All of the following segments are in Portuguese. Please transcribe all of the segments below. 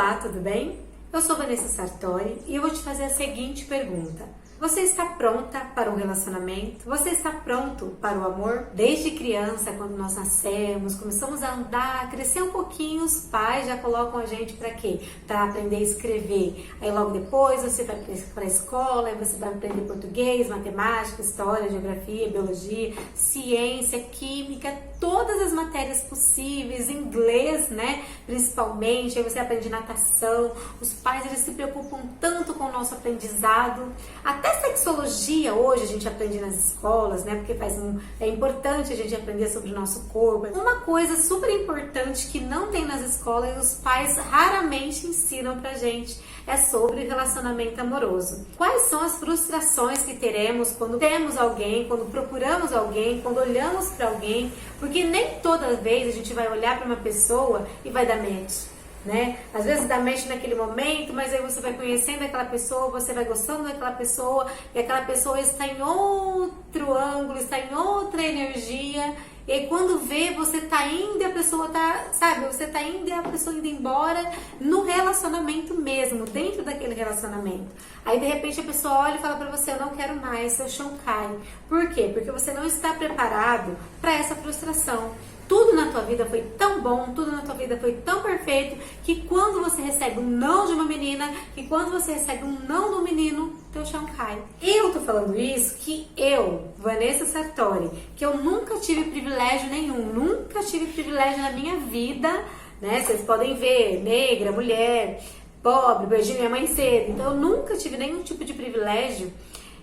Olá, tudo bem? Eu sou Vanessa Sartori e eu vou te fazer a seguinte pergunta. Você está pronta para um relacionamento? Você está pronto para o amor? Desde criança, quando nós nascemos, começamos a andar, crescer um pouquinho, os pais já colocam a gente para quê? Para aprender a escrever. Aí logo depois você vai para a escola, aí você vai aprender português, matemática, história, geografia, biologia, ciência, química, todas as matérias possíveis, inglês, né? Principalmente, aí você aprende natação. Os pais, eles se preocupam tanto com o nosso aprendizado. Até sexologia hoje a gente aprende nas escolas, né? Porque é importante a gente aprender sobre o nosso corpo. Uma coisa super importante que não tem nas escolas e os pais raramente ensinam pra gente é sobre relacionamento amoroso. Quais são as frustrações que teremos quando temos alguém, quando procuramos alguém, quando olhamos para alguém? Porque nem toda vez a gente vai olhar para uma pessoa e vai dar match, né? Às vezes dá match naquele momento, mas aí você vai conhecendo aquela pessoa, você vai gostando daquela pessoa e aquela pessoa está em outro ângulo, está em outra energia. E aí quando vê, você tá indo e a pessoa tá, sabe? Você tá indo e a pessoa indo embora no relacionamento mesmo, dentro daquele relacionamento. Aí de repente a pessoa olha e fala pra você, eu não quero mais, seu chão cai. Por quê? Porque você não está preparado para essa frustração. Tudo na tua vida foi tão bom, tudo na tua vida foi tão perfeito, que quando você recebe um não de uma menina, que quando você recebe um não do menino, teu chão cai. Eu tô falando isso que eu, Vanessa Sartori, que eu nunca tive privilégio nenhum, nunca tive privilégio na minha vida, né? Vocês podem ver, negra, mulher, pobre, perdi minha mãe cedo, então eu nunca tive nenhum tipo de privilégio.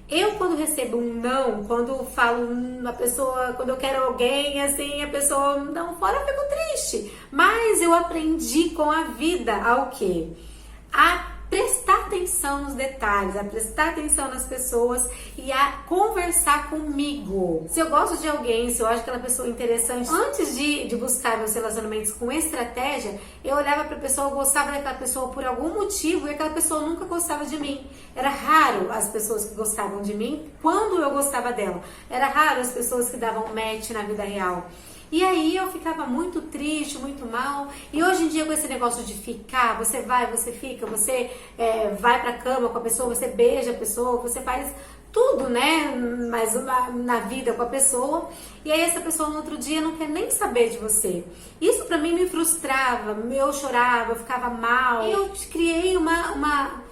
Eu, quando recebo um não, quando falo uma pessoa, quando eu quero alguém, assim, a pessoa não fora, eu fico triste. Mas eu aprendi com a vida ao quê? A prestar atenção nos detalhes, a prestar atenção nas pessoas e a conversar comigo. Se eu gosto de alguém, se eu acho aquela pessoa interessante, antes de buscar meus relacionamentos com estratégia, eu olhava pra pessoa, eu gostava daquela pessoa por algum motivo e aquela pessoa nunca gostava de mim. Era raro as pessoas que gostavam de mim quando eu gostava dela. Era raro as pessoas que davam match na vida real. E aí eu ficava muito triste, muito mal. E hoje em dia com esse negócio de ficar, você vai, você fica, você vai pra cama com a pessoa, você beija a pessoa, você faz tudo, né, mas na vida com a pessoa. E aí essa pessoa no outro dia não quer nem saber de você. Isso pra mim me frustrava, eu chorava, eu ficava mal. E eu criei uma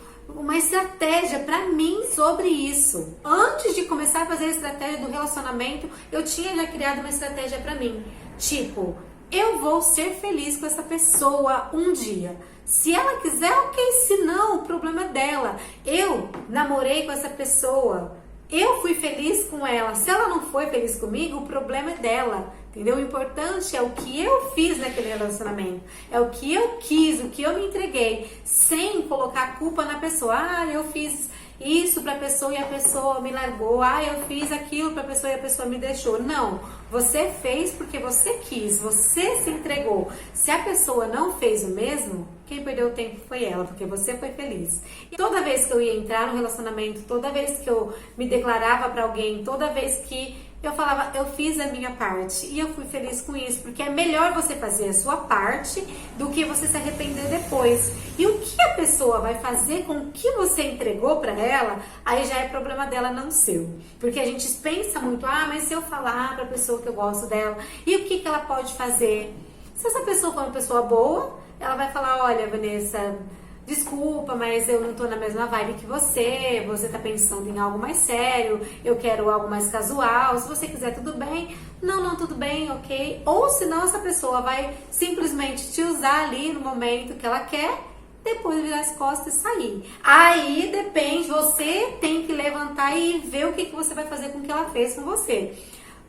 estratégia pra mim sobre isso. Antes de começar a fazer a estratégia do relacionamento, eu tinha já criado uma estratégia pra mim. Tipo, eu vou ser feliz com essa pessoa um dia. Se ela quiser, ok. Se não, o problema é dela. Eu namorei com essa pessoa. Eu fui feliz com ela. Se ela não foi feliz comigo, o problema é dela. Entendeu? O importante é o que eu fiz naquele relacionamento. É o que eu quis, o que eu me entreguei. Sem colocar a culpa na pessoa. Ah, eu fiz isso pra pessoa e a pessoa me largou. Ah, eu fiz aquilo pra pessoa e a pessoa me deixou. Não. Você fez porque você quis. Você se entregou. Se a pessoa não fez o mesmo, quem perdeu o tempo foi ela, porque você foi feliz. E toda vez que eu ia entrar no relacionamento, toda vez que eu me declarava pra alguém, toda vez que eu falava, eu fiz a minha parte e eu fui feliz com isso, porque é melhor você fazer a sua parte do que você se arrepender depois. E o que a pessoa vai fazer com o que você entregou pra ela, aí já é problema dela, não seu. Porque a gente pensa muito, mas se eu falar pra pessoa que eu gosto dela, e o que ela pode fazer? Se essa pessoa for uma pessoa boa, ela vai falar, olha, Vanessa, desculpa, mas eu não tô na mesma vibe que você tá pensando em algo mais sério, eu quero algo mais casual, se você quiser tudo bem, não, tudo bem, ok. Ou senão essa pessoa vai simplesmente te usar ali no momento que ela quer, depois virar as costas e sair. Aí depende, você tem que levantar e ver o que você vai fazer com o que ela fez com você.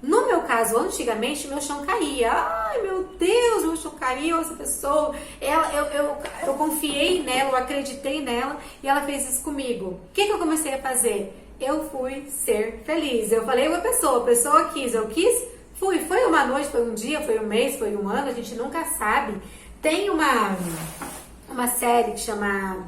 No meu caso, antigamente, meu chão caía. Ai, meu Deus, meu chão caiu, essa pessoa. Eu confiei nela, eu acreditei nela e ela fez isso comigo. O que eu comecei a fazer? Eu fui ser feliz. Eu falei com a pessoa quis, eu quis, fui. Foi uma noite, foi um dia, foi um mês, foi um ano, a gente nunca sabe. Tem uma série que chama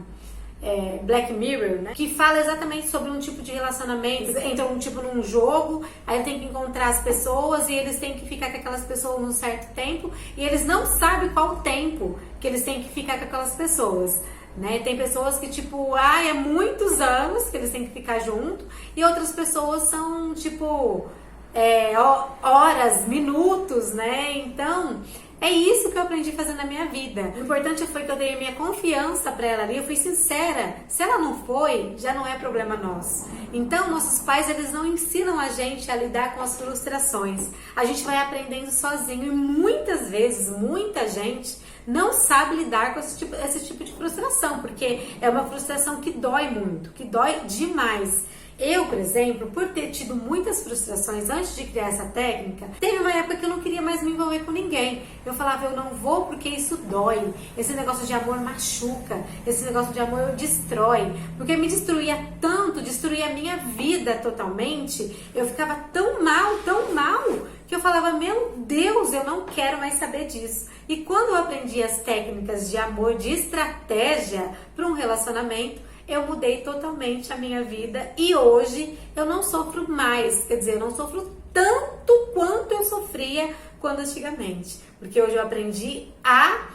Black Mirror, né? Que fala exatamente sobre um tipo de relacionamento. Então, num jogo, aí tem que encontrar as pessoas e eles têm que ficar com aquelas pessoas num certo tempo e eles não sabem qual o tempo que eles têm que ficar com aquelas pessoas. Né? Tem pessoas que, tipo, é muitos anos que eles têm que ficar junto, e outras pessoas são, tipo, horas, minutos, né? Então, é isso que eu aprendi a fazer na minha vida. O importante foi que eu dei a minha confiança pra ela ali, eu fui sincera. Se ela não foi, já não é problema nosso. Então, nossos pais, eles não ensinam a gente a lidar com as frustrações. A gente vai aprendendo sozinho, e muitas vezes, muita gente não sabe lidar com esse tipo de frustração, porque é uma frustração que dói muito, que dói demais. Eu, por exemplo, por ter tido muitas frustrações antes de criar essa técnica, teve uma época que eu não queria mais me envolver com ninguém. Eu falava, eu não vou porque isso dói. Esse negócio de amor machuca, esse negócio de amor destrói. Porque me destruía tanto, destruía a minha vida totalmente. Eu ficava tão mal, que eu falava, meu Deus, eu não quero mais saber disso. E quando eu aprendi as técnicas de amor, de estratégia para um relacionamento, eu mudei totalmente a minha vida e hoje eu não sofro mais, quer dizer, eu não sofro tanto quanto eu sofria quando antigamente, porque hoje eu aprendi a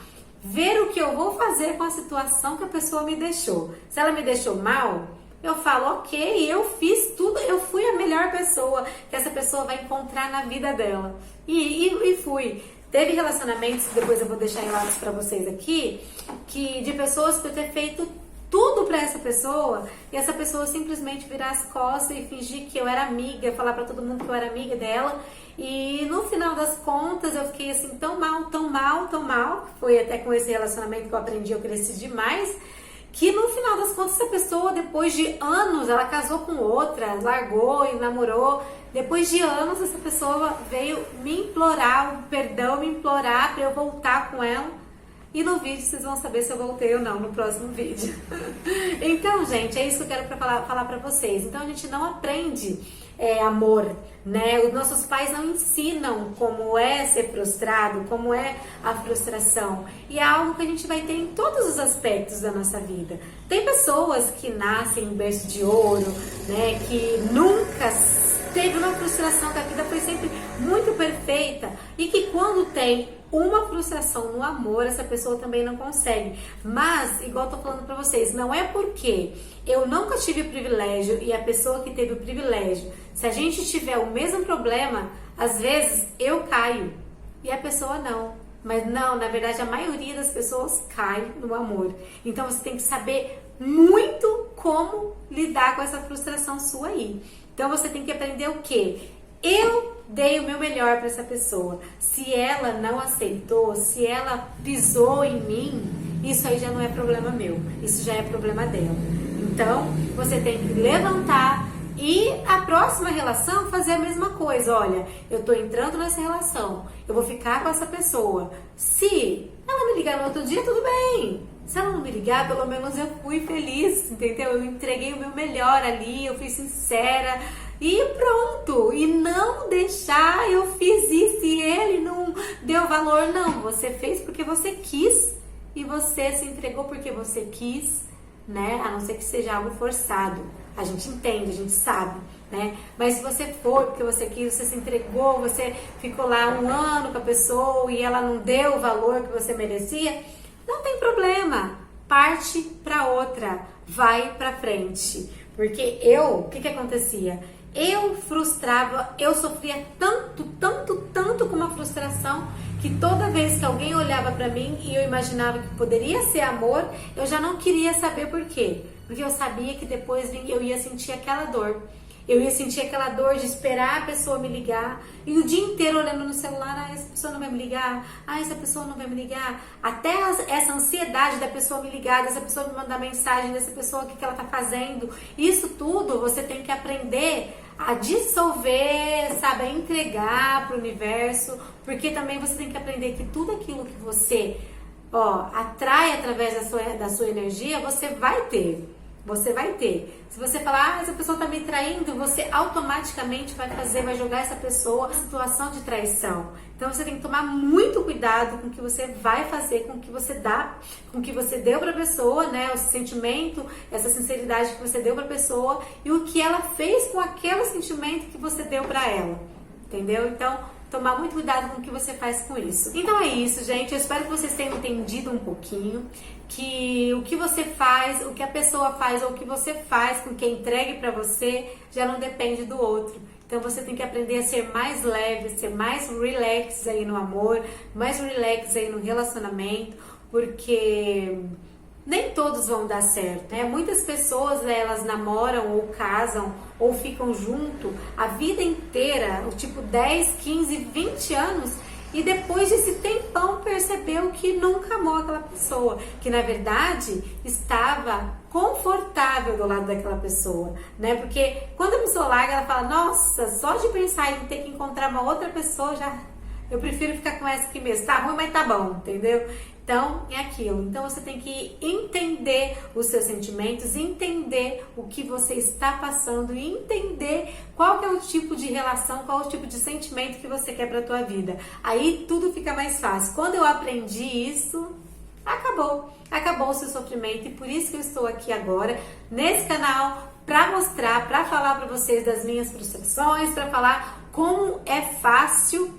ver o que eu vou fazer com a situação que a pessoa me deixou. Se ela me deixou mal, eu falo, ok, eu fiz tudo, eu fui a melhor pessoa que essa pessoa vai encontrar na vida dela. E fui. Teve relacionamentos, depois eu vou deixar relatos pra vocês aqui, de pessoas que eu ter feito tudo pra essa pessoa e essa pessoa simplesmente virar as costas e fingir que eu era amiga, falar pra todo mundo que eu era amiga dela. E no final das contas eu fiquei assim tão mal, foi até com esse relacionamento que eu aprendi, eu cresci demais, que no final das contas essa pessoa, depois de anos, ela casou com outra, largou e namorou. Depois de anos essa pessoa veio me implorar o perdão, me implorar pra eu voltar com ela. E no vídeo vocês vão saber se eu voltei ou não no próximo vídeo. Então, gente, é isso que eu quero falar pra vocês. Então a gente não aprende amor, né? Os nossos pais não ensinam como é ser frustrado, como é a frustração. E é algo que a gente vai ter em todos os aspectos da nossa vida. Tem pessoas que nascem em berço de ouro, né? Que nunca teve uma frustração, que a vida foi sempre muito perfeita. E que quando tem uma frustração no amor, essa pessoa também não consegue. Mas, igual eu tô falando pra vocês, não é porque eu nunca tive o privilégio e a pessoa que teve o privilégio, se a gente tiver o mesmo problema, às vezes eu caio e a pessoa não. Mas não, na verdade a maioria das pessoas cai no amor. Então você tem que saber muito como lidar com essa frustração sua aí. Então você tem que aprender o quê? Eu dei o meu melhor para essa pessoa. Se ela não aceitou, se ela pisou em mim, isso aí já não é problema meu. Isso já é problema dela. Então, você tem que levantar e a próxima relação fazer a mesma coisa. Olha, eu tô entrando nessa relação, eu vou ficar com essa pessoa. Se ela me ligar no outro dia, tudo bem. Se ela não me ligar, pelo menos eu fui feliz, entendeu? Eu entreguei o meu melhor ali, eu fui sincera. E pronto, e não deixar, eu fiz isso e ele não deu valor, não. Você fez porque você quis e você se entregou porque você quis, né? A não ser que seja algo forçado. A gente entende, a gente sabe, né? Mas se você for porque você quis, você se entregou, você ficou lá um ano com a pessoa e ela não deu o valor que você merecia, não tem problema. Parte pra outra, vai pra frente. Porque o que acontecia? Eu frustrava, eu sofria tanto com uma frustração que toda vez que alguém olhava pra mim e eu imaginava que poderia ser amor, eu já não queria saber por quê. Porque eu sabia que depois eu ia sentir aquela dor. Eu ia sentir aquela dor de esperar a pessoa me ligar e o dia inteiro olhando no celular, essa pessoa não vai me ligar, essa pessoa não vai me ligar. Até essa ansiedade da pessoa me ligar, dessa pessoa me mandar mensagem, dessa pessoa, o que ela tá fazendo. Isso tudo você tem que aprender a dissolver, sabe, a entregar pro universo, porque também você tem que aprender que tudo aquilo que você atrai através da sua energia, você vai ter. Você vai ter. Se você falar, essa pessoa tá me traindo, você automaticamente vai jogar essa pessoa em situação de traição. Então você tem que tomar muito cuidado com o que você vai fazer, com o que você dá, com o que você deu pra pessoa, né? O sentimento, essa sinceridade que você deu pra pessoa e o que ela fez com aquele sentimento que você deu pra ela. Entendeu? Então, tomar muito cuidado com o que você faz com isso. Então é isso, gente. Eu espero que vocês tenham entendido um pouquinho que o que você faz, o que a pessoa faz ou o que você faz com quem entregue pra você já não depende do outro. Então você tem que aprender a ser mais leve, ser mais relax aí no amor, mais relax aí no relacionamento, porque nem todos vão dar certo, né? Muitas pessoas, elas namoram ou casam ou ficam junto a vida inteira, tipo 10, 15, 20 anos, e depois desse tempão percebeu que nunca amou aquela pessoa, que na verdade estava confortável do lado daquela pessoa, né? Porque quando a pessoa larga, ela fala, nossa, só de pensar em ter que encontrar uma outra pessoa, eu prefiro ficar com essa aqui mesmo, tá ruim, mas tá bom, entendeu? Então, é aquilo. Então, você tem que entender os seus sentimentos, entender o que você está passando e entender qual que é o tipo de relação, qual é o tipo de sentimento que você quer para a tua vida. Aí, tudo fica mais fácil. Quando eu aprendi isso, acabou o seu sofrimento. E por isso que eu estou aqui agora, nesse canal, para mostrar, para falar para vocês das minhas frustrações, para falar como é fácil,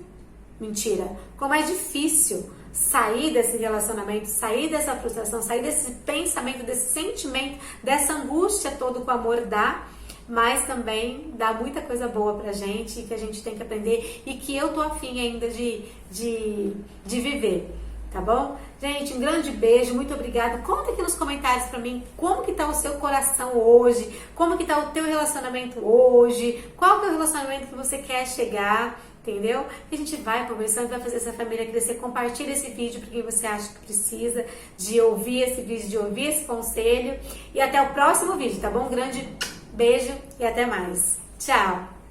como é difícil sair desse relacionamento, sair dessa frustração, sair desse pensamento, desse sentimento, dessa angústia toda que o amor dá, mas também dá muita coisa boa pra gente e que a gente tem que aprender e que eu tô afim ainda de viver, tá bom? Gente, um grande beijo, muito obrigada. Conta aqui nos comentários pra mim como que tá o seu coração hoje, como que tá o teu relacionamento hoje, qual que é o relacionamento que você quer chegar, entendeu? A gente vai conversando, vai fazer essa família crescer. Compartilha esse vídeo para quem você acha que precisa de ouvir esse vídeo, de ouvir esse conselho. E até o próximo vídeo, tá bom? Um grande beijo e até mais. Tchau!